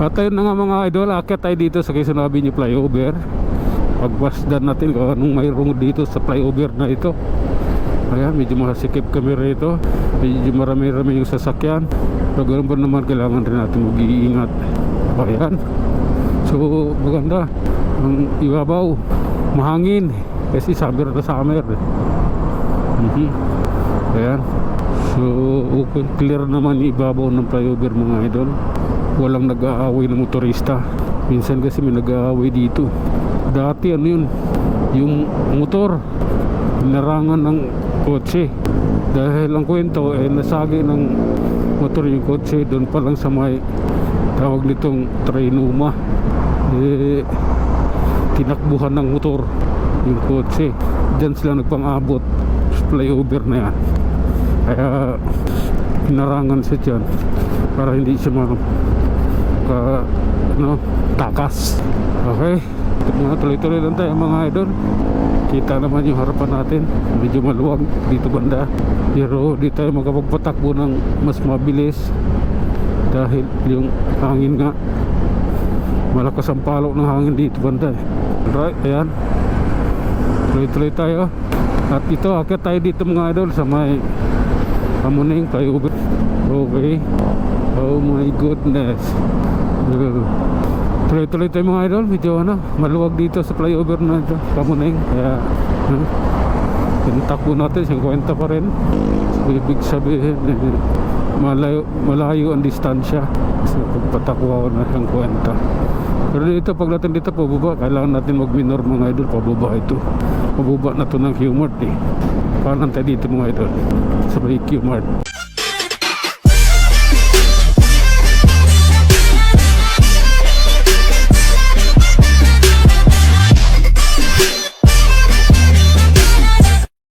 At ayun na nga mga idol, akit tayo dito sa Quezon Avenue flyover. Pagpasdan natin kung anong mayroong dito sa flyover na ito. Ayan, medyo masikip kami rito. Medyo marami-rami yung sasakyan. So ganun pa naman, kailangan rin natin mag-iingat. Ayan. So maganda. Ang ibabaw, mahangin. Kasi summer na summer. Ayan. So clear naman yung ibabaw ng flyover mga idol. Walang nag-aaway ng motorista. Minsan kasi may nag-aaway dito. Dati ano yun, yung motor narangan ng kotse. Dahil ang kwento nasagi ng motor yung kotse doon pa lang sa may tawag nitong Trinoma. Tinakbuhan ng motor yung kotse. Diyan sila nagpang-abot sa flyover na yan. Kaya pinarangan siya dyan para hindi siya takas. Okay, mga tuloy-tuloy lang tayo mga idol. Kita naman yung harapan natin, medyo maluwag dito banda, pero di tayo makapagpatakbo ng mas mabilis dahil yung hangin nga, malakas ang palo ng hangin dito banda. Right, ayan, tuloy-tuloy tayo. At ito, akit tayo dito mga idol sa may Kamuning flyover. Okay, oh my goodness. Tuloy-tuloy tayo mga idol. Medyo maluwag dito sa flyover na ito, Kamuning. Kaya tintakbo natin 50 pa rin. So, ibig sabihin malayo ang distansya. So pagpatakbo na 50. Pero dito, pagdating dito pababa, kailangan natin mag-minor mga idol. Pababa ito, pababa na to ng Q-Mart Paano tayo dito mga idol sa may Q-Mart.